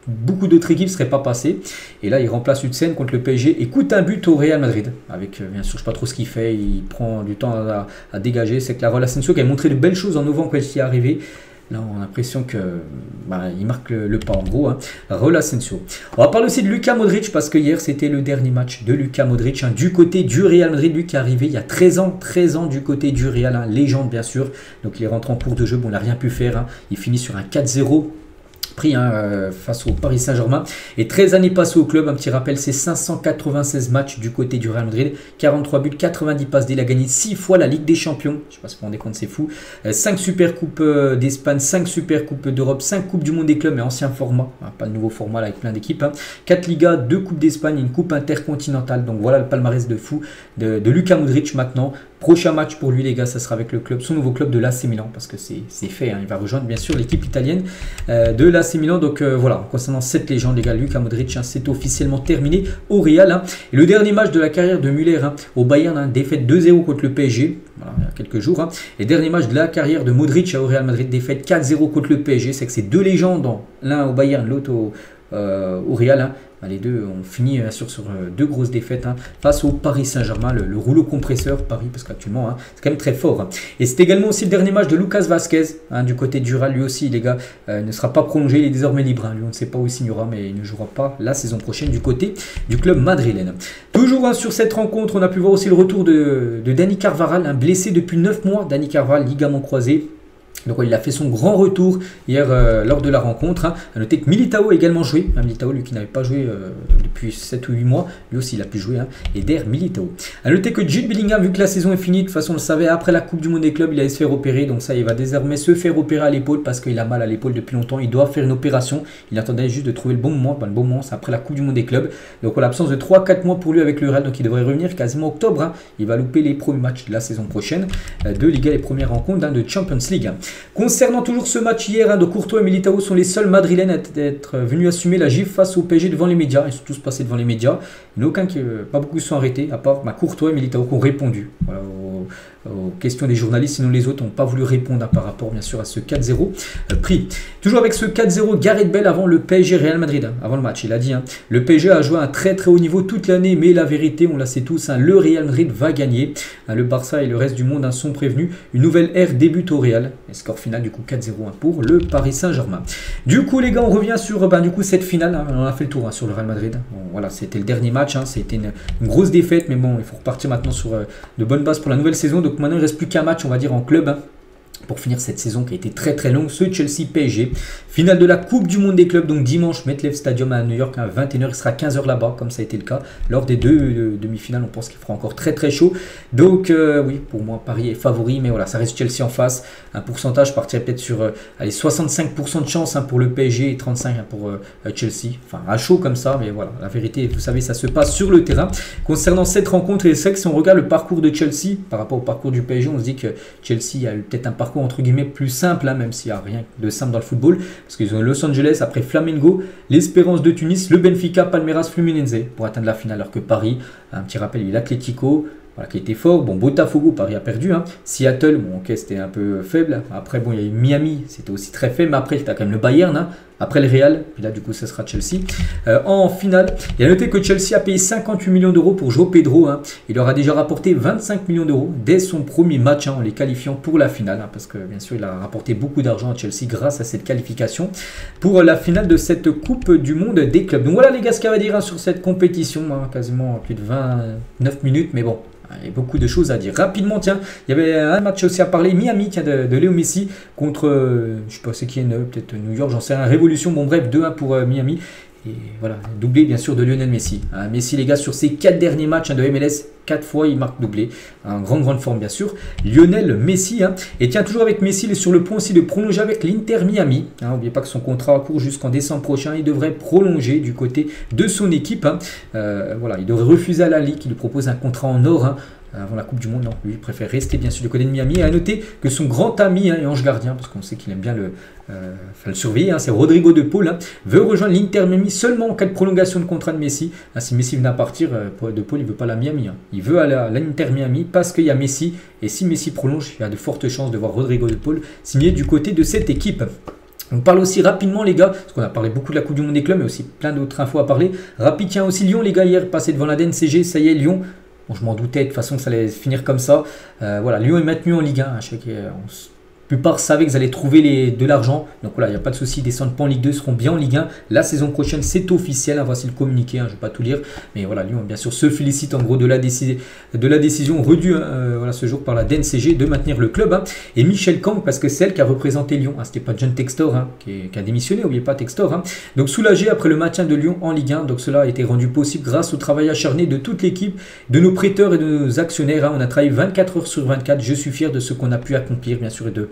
beaucoup d'autres équipes ne seraient pas passées. Et là, il remplace Hutzen contre le PSG et coûte un but au Real Madrid. Avec, bien sûr, je ne sais pas trop ce qu'il fait. Il prend du temps à dégager. C'est que la Real Asensio qui a montré de belles choses en novembre quand il est arrivé. Là, on a l'impression que il marque le pas en gros. Real Asensio. On va parler aussi de Luka Modric parce que hier, c'était le dernier match de Luka Modric. Du côté du Real Madrid, lui qui est arrivé il y a 13 ans du côté du Real. Légende, bien sûr. Donc, il est rentré en cours de jeu. Bon, il n'a rien pu faire. Il finit sur un 4-0. Pris face au Paris Saint-Germain et 13 années passées au club. Un petit rappel, c'est 596 matchs du côté du Real Madrid, 43 buts, 90 passes. Il a gagné 6 fois la Ligue des Champions, je ne sais pas si vous vous rendez compte, c'est fou. 5 Super Coupes d'Espagne, 5 Super Coupes d'Europe, 5 Coupes du Monde des clubs mais ancien format, pas le nouveau format là, avec plein d'équipes, 4 Ligas, 2 Coupes d'Espagne et une Coupe intercontinentale. Donc voilà le palmarès de fou de Luka Modric maintenant. Prochain match pour lui les gars, ça sera avec le club, son nouveau club de l'AC Milan, parce que c'est fait, il va rejoindre bien sûr l'équipe italienne de l'AC Milan. Donc voilà, concernant cette légende les gars, Luka Modric, c'est officiellement terminé au Real. Et le dernier match de la carrière de Müller au Bayern, défaite 2-0 contre le PSG, voilà, il y a quelques jours. Et dernier match de la carrière de Modric au Real Madrid, défaite 4-0 contre le PSG. C'est que c'est 2 légendes, l'un au Bayern, l'autre au Real. Les deux ont fini sur 2 grosses défaites face au Paris Saint-Germain, le rouleau compresseur Paris, parce qu'actuellement c'est quand même très fort. Et c'est également aussi le dernier match de Lucas Vazquez du côté du Real. Lui aussi les gars ne sera pas prolongé, il est désormais libre. Lui on ne sait pas où il signera, mais il ne jouera pas la saison prochaine du côté du club madrilène. Toujours sur cette rencontre, on a pu voir aussi le retour de Dani Carvajal, blessé depuis 9 mois. Dani Carvajal, ligament croisé. Donc il a fait son grand retour hier lors de la rencontre. A noter que Militao a également joué. Militao, lui qui n'avait pas joué depuis 7 ou 8 mois, lui aussi il a pu jouer. Eder Militao. A noter que Jude Bellingham, vu que la saison est finie, de toute façon on le savait, après la Coupe du Monde des clubs, il allait se faire opérer. Donc ça, il va désormais se faire opérer à l'épaule parce qu'il a mal à l'épaule depuis longtemps. Il doit faire une opération. Il attendait juste de trouver le bon moment. Le bon moment, c'est après la Coupe du Monde des clubs. Donc en l'absence de 3-4 mois pour lui avec le Real, donc il devrait revenir quasiment octobre. Il va louper les premiers matchs de la saison prochaine de Liga, les premières rencontres de Champions League. Concernant toujours ce match hier de Courtois et Militao sont les seuls Madrilènes à être venus assumer la gifle face au PSG devant les médias. Ils sont tous passés devant les médias. Il n'y en a pas beaucoup se sont arrêtés, à part Courtois et Militao qui ont répondu aux questions des journalistes. Sinon les autres n'ont pas voulu répondre par rapport bien sûr à ce 4-0 pris. Toujours avec ce 4-0, Gareth Bale avant le PSG Real Madrid, avant le match. Il a dit le PSG a joué à un très haut niveau toute l'année, mais la vérité, on la sait tous, le Real Madrid va gagner. Le Barça et le reste du monde sont prévenus. Une nouvelle ère débute au Real. Et score final du coup 4-0 pour le Paris Saint-Germain. Du coup les gars, on revient sur cette finale. On a fait le tour sur le Real Madrid. Bon, voilà, c'était le dernier match. C'était une grosse défaite, mais bon, il faut repartir maintenant sur de bonnes bases pour la nouvelle saison. Donc maintenant il ne reste plus qu'un match, on va dire, en club. Pour finir cette saison qui a été très longue, ce Chelsea PSG. Finale de la Coupe du Monde des clubs, donc dimanche, MetLife Stadium à New York à 21h. Il sera 15h là-bas, comme ça a été le cas. Lors des 2 demi-finales, on pense qu'il fera encore très chaud. Donc oui, pour moi, Paris est favori, mais voilà, ça reste Chelsea en face. Un pourcentage, je partirais peut-être sur 65% de chance pour le PSG et 35% pour Chelsea. Enfin, à chaud comme ça, mais voilà, la vérité, vous savez, ça se passe sur le terrain. Concernant cette rencontre, et c'est vrai que si on regarde le parcours de Chelsea par rapport au parcours du PSG, on se dit que Chelsea a eu peut-être un parcours parcours entre guillemets plus simple, hein, même s'il n'y a rien de simple dans le football, parce qu'ils ont Los Angeles, après Flamengo, l'Espérance de Tunis, le Benfica, Palmeiras, Fluminense pour atteindre la finale, alors que Paris, un petit rappel, il y a l'Atlético, voilà, qui était fort. Bon, Botafogo, Paris a perdu. Hein. Seattle, bon, ok, c'était un peu faible. Après, bon, il y a eu Miami, c'était aussi très faible. Mais après, tu as quand même le Bayern. Hein. Après le Real, puis là, du coup, ça sera Chelsea. En finale, il y a noté que Chelsea a payé 58 millions d'euros pour João Pedro. Hein. Il leur a déjà rapporté 25 millions d'euros dès son premier match, hein, en les qualifiant pour la finale. Hein, parce que, bien sûr, il a rapporté beaucoup d'argent à Chelsea grâce à cette qualification pour la finale de cette Coupe du Monde des clubs. Donc voilà, les gars, ce qu'il y a à dire, hein, sur cette compétition. Hein, quasiment plus de 29 minutes, mais bon. Il y a beaucoup de choses à dire. Rapidement, tiens, il y avait un match aussi à parler. Miami, tiens, de Léo Messi contre, je sais pas c'est qui est peut-être New York, j'en sais rien, Révolution. Bon bref, 2-1 pour Miami. Et voilà, doublé bien sûr de Lionel Messi. Messi, les gars, sur ses 4 derniers matchs, hein, de MLS, 4 fois il marque doublé. En grande forme bien sûr. Lionel Messi. Hein. Et tiens, toujours avec Messi, il est sur le point aussi de prolonger avec l'Inter Miami. N'oubliez pas que son contrat court jusqu'en décembre prochain. Il devrait prolonger du côté de son équipe. Hein. Voilà, il devrait refuser à la Ligue qui lui propose un contrat en or. Hein. Avant la Coupe du Monde, non, lui il préfère rester bien sûr du côté de Miami. Et à noter que son grand ami, hein, et ange gardien, parce qu'on sait qu'il aime bien le surveiller, hein, c'est Rodrigo de Paul, hein, veut rejoindre l'Inter Miami seulement en cas de prolongation de contrat de Messi. Hein, si Messi venait à partir, de Paul il ne veut pas la Miami, hein. Il veut aller à l'Inter Miami parce qu'il y a Messi, et si Messi prolonge, il y a de fortes chances de voir Rodrigo de Paul signer du côté de cette équipe. On parle aussi rapidement les gars, parce qu'on a parlé beaucoup de la Coupe du Monde des clubs, mais aussi plein d'autres infos à parler. Rapide, tiens aussi Lyon les gars, hier passé devant la DNCG, ça y est Lyon. Bon, je m'en doutais de toute façon que ça allait finir comme ça. Voilà, Lyon est maintenu en Ligue 1. Hein, la plupart savaient qu'ils allaient trouver de l'argent. Donc voilà, il n'y a pas de souci, ils ne descendent pas en Ligue 2, ils seront bien en Ligue 1. La saison prochaine, c'est officiel. Hein, voici le communiqué, hein, je ne vais pas tout lire. Mais voilà, Lyon, bien sûr, se félicite en gros de la décision redue voilà, ce jour par la DNCG de maintenir le club. Hein. Et Michel Kang, parce que c'est elle qui a représenté Lyon. Hein, ce n'était pas John Textor, hein, qui a démissionné, n'oubliez pas Textor. Hein. Donc soulagé après le maintien de Lyon en Ligue 1. Donc cela a été rendu possible grâce au travail acharné de toute l'équipe, de nos prêteurs et de nos actionnaires. Hein. On a travaillé 24 heures sur 24. Je suis fier de ce qu'on a pu accomplir, bien sûr, et de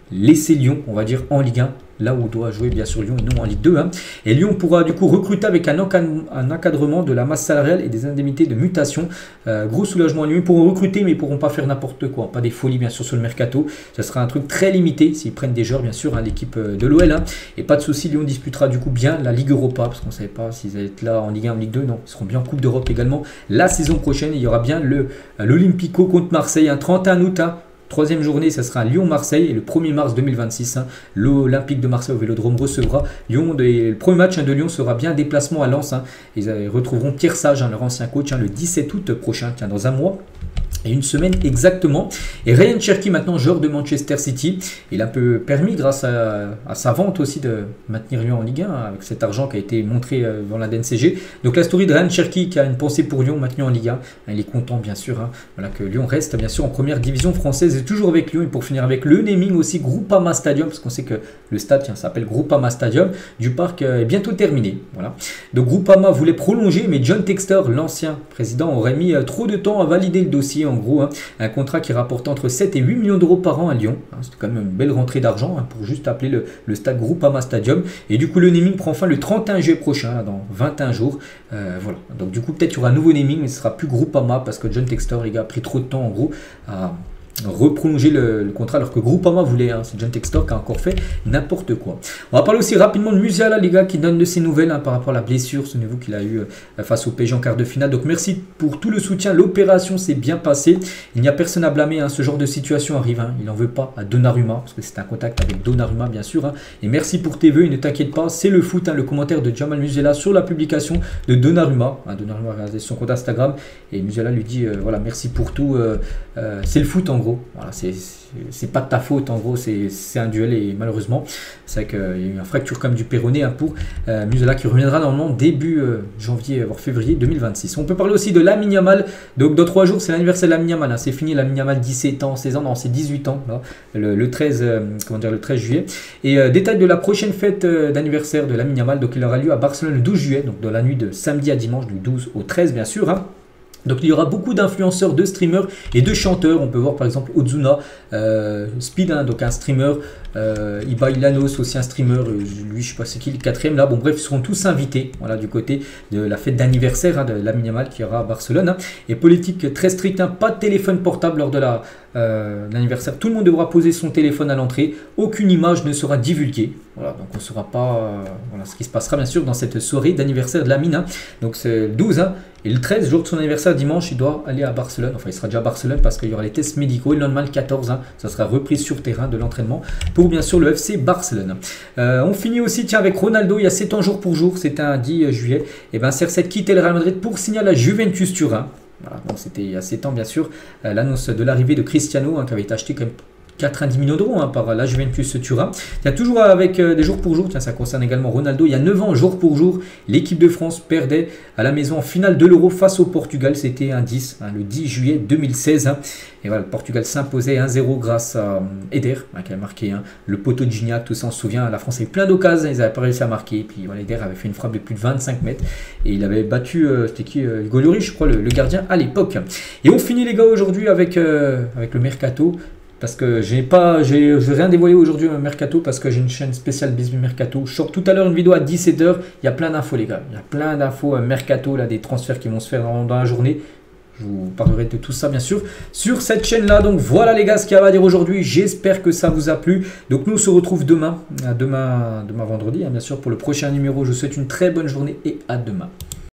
laisser Lyon, on va dire, en Ligue 1, là où doit jouer bien sûr Lyon et non en Ligue 2. Hein. Et Lyon pourra du coup recruter avec un encadrement de la masse salariale et des indemnités de mutation. Gros soulagement à Lyon. Ils pourront recruter, mais ils ne pourront pas faire n'importe quoi. Pas des folies bien sûr sur le mercato. Ça sera un truc très limité s'ils prennent des joueurs bien sûr, hein, l'équipe de l'OL. Hein. Et pas de souci, Lyon disputera du coup bien la Ligue Europa, parce qu'on ne savait pas s'ils allaient être là en Ligue 1 ou en Ligue 2. Non, ils seront bien en Coupe d'Europe également. La saison prochaine, il y aura bien l'Olympico contre Marseille, un 31 août. Hein. Troisième journée, ça sera Lyon-Marseille et le 1er mars 2026, hein, l'Olympique de Marseille au Vélodrome recevra Lyon. Le premier match, hein, de Lyon sera bien un déplacement à Lens. Hein. Ils retrouveront Pierre Sage, hein, leur ancien coach, hein, le 17 août prochain, tiens, dans un mois. Et une semaine exactement. Et Ryan Cherki, maintenant joueur de Manchester City, il a un peu permis grâce à sa vente aussi de maintenir Lyon en Ligue 1, hein, avec cet argent qui a été montré dans la DNCG. Donc la story de Ryan Cherki qui a une pensée pour Lyon maintenu en Ligue 1. Il est content bien sûr, hein, voilà, que Lyon reste bien sûr en première division française et toujours avec Lyon. Et pour finir avec le naming aussi, Groupama Stadium, parce qu'on sait que le stade s'appelle Groupama Stadium du parc est bientôt terminé. Voilà. Donc Groupama voulait prolonger, mais John Textor, l'ancien président, aurait mis trop de temps à valider le dossier. En gros, hein, un contrat qui rapporte entre 7 et 8 millions d'euros par an à Lyon. Hein, c'est quand même une belle rentrée d'argent, hein, pour juste appeler le stade Groupama Stadium. Et du coup, le naming prend fin le 31 juillet prochain, là, dans 21 jours. Voilà. Donc du coup, peut-être qu'il y aura un nouveau naming, mais ce sera plus Groupama parce que John Textor, les gars, a pris trop de temps en gros à reprolonger le contrat, alors que Groupama voulait, hein, c'est John Textor qui a encore fait n'importe quoi. On va parler aussi rapidement de Musiala, les gars, qui donne de ses nouvelles, hein, par rapport à la blessure, souvenez-vous qu'il a eu face au PSG en quart de finale. Donc merci pour tout le soutien, l'opération s'est bien passée, il n'y a personne à blâmer, hein, ce genre de situation arrive, hein. Il n'en veut pas à Donnarumma, parce que c'est un contact avec Donnarumma bien sûr, hein. Et merci pour tes vœux, et ne t'inquiète pas, c'est le foot, hein, le commentaire de Jamal Musiala sur la publication de Donnarumma, hein. Donnarumma a regardé son compte Instagram, et Musiala lui dit, voilà, merci pour tout, c'est le foot en gros. Voilà, c'est pas de ta faute en gros, c'est un duel et malheureusement c'est vrai qu'il y a eu une fracture comme du péroné, hein, pour Musiala qui reviendra normalement début janvier voire février 2026. On peut parler aussi de Lamine Yamal. Donc dans 3 jours c'est l'anniversaire de Lamine Yamal, hein. C'est fini, Lamine Yamal 17 ans, 16 ans, non c'est 18 ans là, le 13 juillet. Et détail de la prochaine fête d'anniversaire de Lamine Yamal, donc il aura lieu à Barcelone le 12 juillet, donc dans la nuit de samedi à dimanche, du 12 au 13 bien sûr, hein. Donc il y aura beaucoup d'influenceurs, de streamers et de chanteurs. On peut voir par exemple Ozuna, Speed, hein, donc un streamer, Ibai Llanos aussi un streamer, lui je sais pas c'est qui le quatrième là. Bon bref, ils seront tous invités, voilà, du côté de la fête d'anniversaire, hein, de Lamine Yamal qui aura à Barcelone. Hein. Et politique très stricte, hein, pas de téléphone portable lors de l'anniversaire. Tout le monde devra poser son téléphone à l'entrée. Aucune image ne sera divulguée. Voilà, donc on ne saura pas voilà, ce qui se passera bien sûr dans cette soirée d'anniversaire de Lamine. Hein. Donc c'est le 12 hein, et le 13, jour de son anniversaire dimanche, il doit aller à Barcelone. Enfin, il sera déjà à Barcelone parce qu'il y aura les tests médicaux. Et le lendemain, le 14, hein, ça sera reprise sur terrain de l'entraînement pour bien sûr le FC Barcelone. On finit aussi tiens, avec Ronaldo. Il y a 7 ans jour pour jour, c'était un 10 juillet. Et ben CR7 quittait le Real Madrid pour signer à la Juventus Turin. Voilà, donc c'était il y a 7 ans bien sûr, l'annonce de l'arrivée de Cristiano hein, qui avait été acheté quand même 90 millions d'euros hein, par la Juventus Turin. Il y a toujours avec des jours pour jour, tiens, ça concerne également Ronaldo. Il y a 9 ans, jour pour jour, l'équipe de France perdait à la maison en finale de l'Euro face au Portugal. C'était un 10, hein, le 10 juillet 2016. Hein. Et voilà, le Portugal s'imposait 1-0 grâce à Eder, hein, qui a marqué hein, le poteau de Gignac, tout ça on se souvient. La France avait plein d'occasions, ils n'avaient pas réussi à marquer. Et puis voilà, Eder avait fait une frappe de plus de 25 mètres. Et il avait battu, c'était qui Hugo Lloris, je crois, le gardien à l'époque. Et on finit les gars aujourd'hui avec le Mercato. Parce que j'ai rien dévoilé aujourd'hui au Mercato parce que j'ai une chaîne spéciale Bisbee Mercato. Je sors tout à l'heure une vidéo à 17 h. Il y a plein d'infos les gars. Il y a plein d'infos Mercato, là, des transferts qui vont se faire dans la journée. Je vous parlerai de tout ça bien sûr sur cette chaîne là. Donc voilà les gars ce qu'il y a à dire aujourd'hui. J'espère que ça vous a plu. Donc nous on se retrouve demain vendredi hein, bien sûr pour le prochain numéro. Je vous souhaite une très bonne journée et à demain.